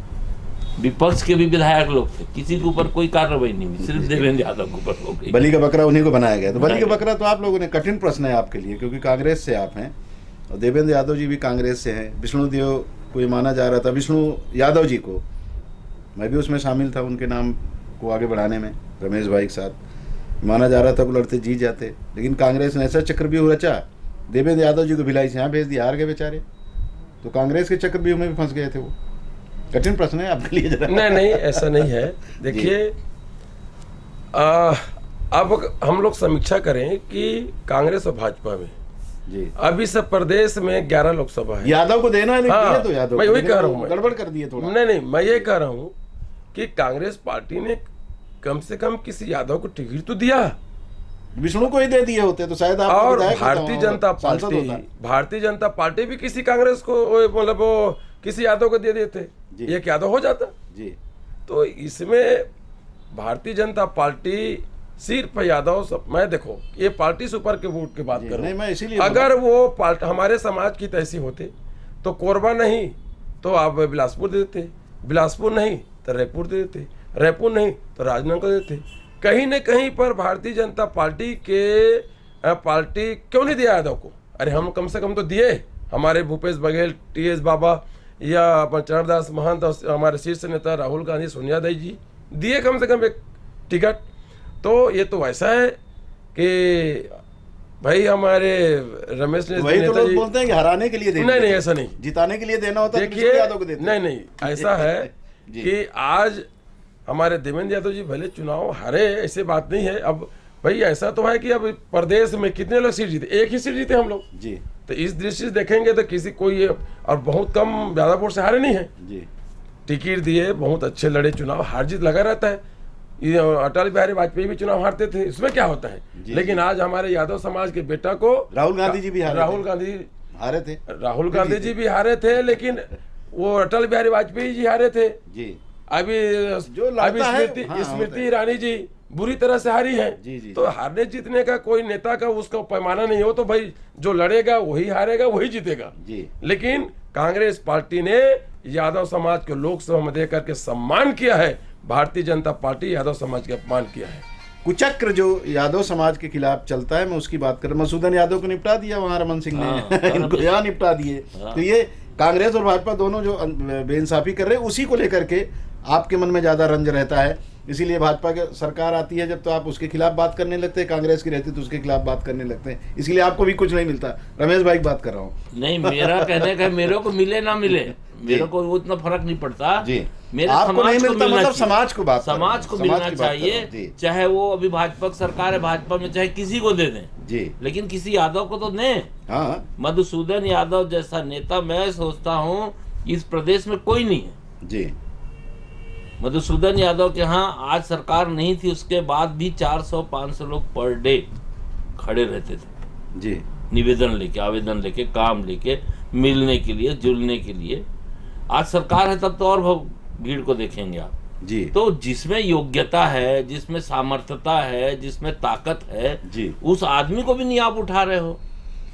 Speaker 2: विपक्ष के भी विधायक लोग थे, किसी के ऊपर कोई कार्रवाई नहीं हुई, सिर्फ देवेंद्र यादव के ऊपर हो गई।
Speaker 1: बलि का बकरा उन्हीं को बनाया गया। तो बलि का बकरा तो आप लोगों ने, कठिन प्रश्न है आपके लिए, क्योंकि कांग्रेस से आप हैं और देवेंद्र यादव जी भी कांग्रेस से हैं। विष्णुदेव को ये माना जा रहा था, विष्णु यादव जी को, मैं भी उसमें शामिल था उनके नाम को आगे बढ़ाने में, रमेश भाई के साथ माना जा रहा था वो लड़ते जीत जाते, लेकिन कांग्रेस ने ऐसा चक्रव्यूह रचा, देवेंद्र यादव जी को भिलाई से यहाँ भेज दिया, हार गए बेचारे। तो कांग्रेस के चक्रव्यूह में भी फंस गए थे वो। कठिन प्रश्न है आपके लिए जरा।
Speaker 3: नहीं ऐसा नहीं है। देखिए, अब हम लोग समीक्षा करें कि कांग्रेस और भाजपा में
Speaker 1: जी
Speaker 3: अभी सब प्रदेश में 11 लोकसभा है।
Speaker 1: यादव को देना है, नहीं
Speaker 3: हाँ,
Speaker 1: दिए तो यादव
Speaker 3: मैं
Speaker 1: को,
Speaker 3: वही
Speaker 1: लेकिन
Speaker 3: कह रहा
Speaker 1: वो
Speaker 3: हूँ।
Speaker 1: गड़बड़ कर दिए थोड़ा।
Speaker 3: नहीं, मैं ये कह रहा हूँ कि कांग्रेस पार्टी ने कम से कम किसी यादव को टिकट तो दिया,
Speaker 1: विष्णु को ही दे दिए होते तो शायद आप
Speaker 3: और
Speaker 1: विधायक होता,
Speaker 3: भारतीय
Speaker 1: वहाँ
Speaker 3: जनता
Speaker 1: सांसद
Speaker 3: पार्टी
Speaker 1: होता।
Speaker 3: भारतीय जनता पार्टी भी किसी कांग्रेस को मतलब वो किसी यादव को दे देते,
Speaker 1: जी।
Speaker 3: एक यादव हो जाता।
Speaker 1: जी
Speaker 3: तो इसमें भारतीय जनता पार्टी सिर्फ यादव सब, मैं देखो ये पार्टी सुपर के वोट की बात
Speaker 1: जी,
Speaker 3: कर रहा
Speaker 1: नहीं, मैं
Speaker 3: हूं।
Speaker 1: इसीलिए
Speaker 3: अगर वो पार्टी हमारे समाज की तैसी होते तो कोरबा नहीं तो आप बिलासपुर दे देते, बिलासपुर नहीं तो रायपुर दे देते, रायपुर नहीं तो राजनांदगांव दे देते। कहीं न कहीं पर भारतीय जनता पार्टी क्यों नहीं दिया यादव को? अरे हम कम से कम तो दिए, हमारे भूपेश बघेल, टीएस बाबा या चरणदास महंत और हमारे शीर्ष नेता राहुल गांधी, सोनिया देवी जी दिए कम से कम एक टिकट। तो ये तो वैसा है कि भाई हमारे रमेश ने,
Speaker 1: वही तो लोग बोलते हैं कि हराने के लिए देना,
Speaker 3: नहीं ऐसा नहीं,
Speaker 1: जिताने के लिए देना होता है तो
Speaker 3: देखिए,
Speaker 1: विष्णु यादव को देते हैं।
Speaker 3: नहीं ऐसा है कि आज हमारे देवेंद्र यादव जी भले चुनाव हारे, ऐसे बात नहीं है। अब भाई ऐसा तो है कि अब प्रदेश में कितने लोग सीट जीते, एक ही सीट जीते हम लोग
Speaker 1: जी।
Speaker 3: तो इस दृष्टि से देखेंगे तो किसी कोई, और बहुत कम ज्यादा वोट से हारे नहीं है,
Speaker 1: जी
Speaker 3: टिकट दिए, बहुत अच्छे लड़े, चुनाव हार जीत लगा रहता है। ये अटल बिहारी वाजपेयी भी चुनाव हारते थे, इसमें क्या होता है। लेकिन आज हमारे यादव समाज के बेटा को
Speaker 1: राहुल गांधी जी भी हारे थे।
Speaker 3: राहुल गांधी जी भी हारे थे, लेकिन वो अटल बिहारी वाजपेयी जी हारे थे।
Speaker 1: जी
Speaker 3: अभी
Speaker 1: जो लड़ता है, हाँ,
Speaker 3: स्मृति ईरानी जी बुरी तरह से हारी है।
Speaker 1: जी।
Speaker 3: तो हारने जीतने का कोई नेता का उसका पैमाना नहीं हो, तो भाई जो लड़ेगा वही हारेगा, वही जीतेगा
Speaker 1: जी।
Speaker 3: लेकिन कांग्रेस पार्टी ने यादव समाज को लोकसभा में देकर के सम्मान किया है, भारतीय जनता पार्टी यादव समाज का अपमान किया है।
Speaker 1: कुचक्र जो यादव समाज के खिलाफ चलता है, मैं उसकी बात कर रहा हूं। मसूदन यादव को निपटा दिया वहां रमन सिंह ने, इनको यहाँ निपटा दिए। तो ये कांग्रेस और भाजपा दोनों जो बेइंसाफी कर रहे हैं, उसी को लेकर के आपके मन में ज्यादा रंज रहता है। इसीलिए भाजपा की सरकार आती है जब तो आप उसके खिलाफ बात करने लगते हैं, कांग्रेस की रहती तो उसके खिलाफ बात करने लगते हैं, इसीलिए आपको भी कुछ नहीं मिलता। रमेश भाई की बात कर रहा हूँ।
Speaker 2: नहीं, मेरा कहने का मेरे को मिले ना मिले, मेरे को वो इतना फर्क नहीं पड़ता जी। मेरे
Speaker 1: आपको नहीं मिलता, मतलब समाज को
Speaker 2: मिलना चाहिए, चाहे वो अभी भाजपा की सरकार है, भाजपा में चाहे किसी को दे दें
Speaker 1: जी,
Speaker 2: लेकिन किसी यादव को तो दें।
Speaker 1: हाँ,
Speaker 2: मधुसूदन यादव जैसा नेता मैं सोचता हूँ इस प्रदेश में कोई नहीं है
Speaker 1: जी।
Speaker 2: मधुसूदन यादव के यहाँ आज सरकार नहीं थी, उसके बाद भी 400-500 लोग पर डे खड़े रहते थे
Speaker 1: जी,
Speaker 2: निवेदन लेके, आवेदन लेके, काम लेके, मिलने के लिए, जुलने के लिए। आज सरकार है तब तो और भीड़ को देखेंगे आप
Speaker 1: जी।
Speaker 2: तो जिसमें योग्यता है, जिसमें सामर्थ्यता है, जिसमें ताकत है
Speaker 1: जी,
Speaker 2: उस आदमी को भी नहीं आप उठा रहे हो।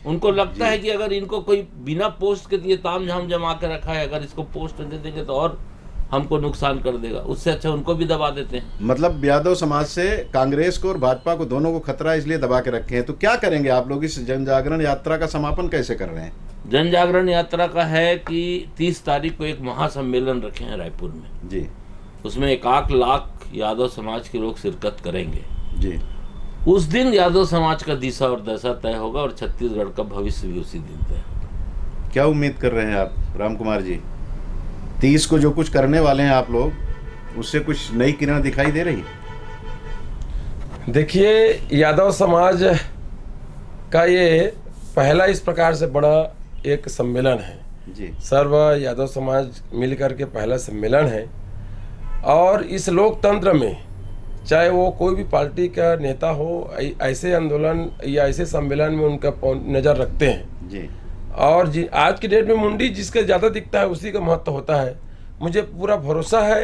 Speaker 2: उनको लगता है कि अगर इनको कोई बिना पोस्ट के दिए ताम झाम जमा के रखा है, अगर इसको पोस्ट दे देंगे तो और हमको नुकसान कर देगा, उससे अच्छा उनको भी दबा देते हैं।
Speaker 1: मतलब यादव समाज से कांग्रेस को और भाजपा को दोनों को खतरा, इसलिए दबा के रखे हैं। तो क्या करेंगे आप लोग? इस जन जागरण यात्रा का समापन कैसे कर रहे हैं?
Speaker 2: जन जागरण यात्रा का है कि 30 तारीख को एक महासम्मेलन रखे हैं रायपुर में
Speaker 1: जी।
Speaker 2: उसमें 1 लाख यादव समाज के लोग शिरकत करेंगे
Speaker 1: जी।
Speaker 2: उस दिन यादव समाज का दिशा और दशा तय होगा और छत्तीसगढ़ का भविष्य भी उसी दिन तय।
Speaker 1: क्या उम्मीद कर रहे हैं आप राम कुमार जी? 30 को जो कुछ करने वाले हैं आप लोग, उससे कुछ नई किरण दिखाई दे रही?
Speaker 3: देखिए, यादव समाज का ये पहला इस प्रकार से बड़ा एक सम्मेलन है
Speaker 1: जी।
Speaker 3: सर्व यादव समाज मिलकर के पहला सम्मेलन है और इस लोकतंत्र में चाहे वो कोई भी पार्टी का नेता हो, ऐसे आंदोलन या ऐसे सम्मेलन में उनका नज़र रखते हैं
Speaker 1: जी।
Speaker 3: और आज की डेट में मुंडी जिसका ज़्यादा दिखता है उसी का महत्व होता है। मुझे पूरा भरोसा है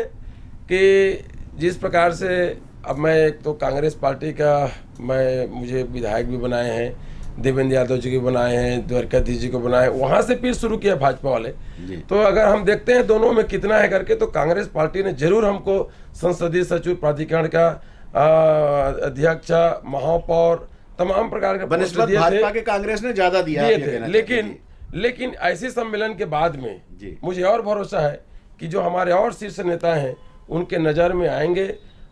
Speaker 3: कि जिस प्रकार से अब मैं एक तो कांग्रेस पार्टी का मुझे विधायक भी बनाए हैं, देवेंद्र यादव जी को बनाए हैं, द्वारकाधीश जी को बनाए, वहाँ से फिर शुरू किया भाजपा वाले। तो अगर हम देखते हैं दोनों में कितना है करके, तो कांग्रेस पार्टी ने जरूर हमको संसदीय सचिव प्राधिकरण का अध्यक्ष, महापौर, तमाम प्रकार के पोस्ट दिए
Speaker 1: भाजपा के कांग्रेस ने ज्यादा दिया
Speaker 3: थे। लेकिन ऐसे सम्मेलन के बाद में मुझे और भरोसा है कि जो हमारे और शीर्ष नेता हैं उनके नज़र में आएंगे।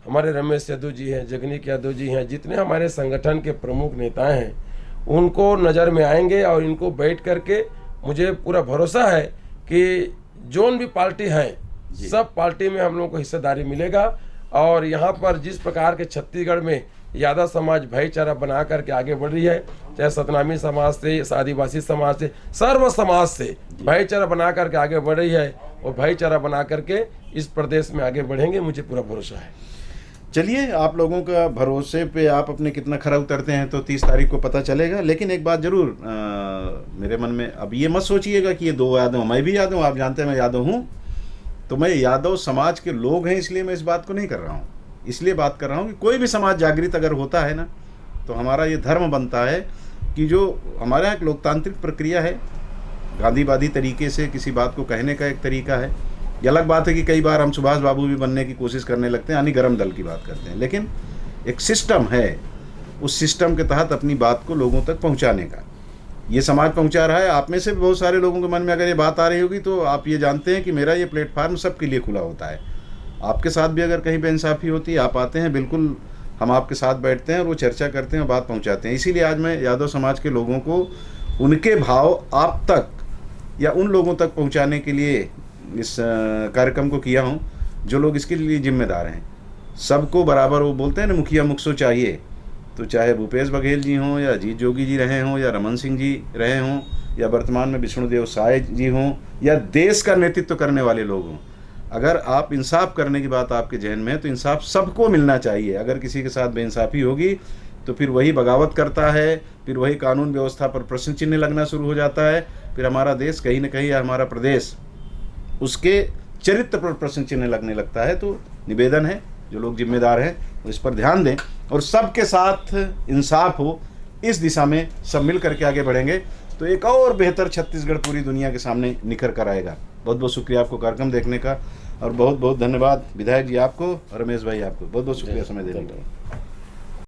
Speaker 3: हमारे रमेश यादव जी हैं, जगनीक यादव जी हैं, जितने हमारे संगठन के प्रमुख नेता हैं उनको नज़र में आएंगे और इनको बैठ करके मुझे पूरा भरोसा है कि जोन भी पार्टी है सब पार्टी में हम लोगों को हिस्सेदारी मिलेगा। और यहाँ पर जिस प्रकार के छत्तीसगढ़ में यादव समाज भाईचारा बना करके आगे बढ़ रही है, चाहे सतनामी समाज से, आदिवासी समाज से, सर्व समाज से भाईचारा बना करके आगे बढ़ रही है, और भाईचारा बना करके इस प्रदेश में आगे बढ़ेंगे, मुझे पूरा भरोसा है।
Speaker 1: चलिए, आप लोगों का भरोसे पे आप अपने कितना खरा उतरते हैं तो 30 तारीख को पता चलेगा। लेकिन एक बात जरूर मेरे मन में, अब ये मत सोचिएगा कि ये दो यादव, मैं भी यादव, आप जानते हैं मैं यादव हूँ, तो मैं यादव समाज के लोग हैं इसलिए मैं इस बात को नहीं कर रहा हूँ। इसलिए बात कर रहा हूँ कि कोई भी समाज जागृत अगर होता है ना, तो हमारा ये धर्म बनता है कि जो हमारे यहाँ एक लोकतांत्रिक प्रक्रिया है, गांधीवादी तरीके से किसी बात को कहने का एक तरीका है। ये अलग बात है कि कई बार हम सुभाष बाबू भी बनने की कोशिश करने लगते हैं, यानी गरम दल की बात करते हैं, लेकिन एक सिस्टम है, उस सिस्टम के तहत अपनी बात को लोगों तक पहुंचाने का ये समाज पहुंचा रहा है। आप में से बहुत सारे लोगों के मन में अगर ये बात आ रही होगी तो आप ये जानते हैं कि मेरा ये प्लेटफार्म सबके लिए खुला होता है। आपके साथ भी अगर कहीं बेइंसाफ़ी होती है, आप आते हैं, बिल्कुल हम आपके साथ बैठते हैं और वो चर्चा करते हैं, बात पहुँचाते हैं। इसीलिए आज मैं यादव समाज के लोगों को उनके भाव आप तक या उन लोगों तक पहुँचाने के लिए इस कार्यक्रम को किया हूँ जो लोग इसके लिए जिम्मेदार हैं। सबको बराबर, वो बोलते हैं ना, मुखिया मुखसो चाहिए, तो चाहे भूपेश बघेल जी हों या अजीत जोगी जी रहे हों या रमन सिंह जी रहे हों या वर्तमान में विष्णुदेव साय जी हों या देश का नेतृत्व करने वाले लोग हों, अगर आप इंसाफ करने की बात आपके जहन में है तो इंसाफ सबको मिलना चाहिए। अगर किसी के साथ बेइंसाफ़ी होगी तो फिर वही बगावत करता है, फिर वही कानून व्यवस्था पर प्रश्न चिन्ह लगना शुरू हो जाता है, फिर हमारा देश कहीं ना कहीं या हमारा प्रदेश उसके चरित्र पर प्रश्न चिन्ह लगने लगता है। तो निवेदन है, जो लोग जिम्मेदार हैं वो इस पर ध्यान दें और सबके साथ इंसाफ हो, इस दिशा में सब मिल करके आगे बढ़ेंगे तो एक और बेहतर छत्तीसगढ़ पूरी दुनिया के सामने निखर कर आएगा। बहुत बहुत शुक्रिया आपको कार्यक्रम देखने का, और बहुत बहुत धन्यवाद विधायक जी आपको और रमेश भाई आपको, बहुत बहुत शुक्रिया समय देने का।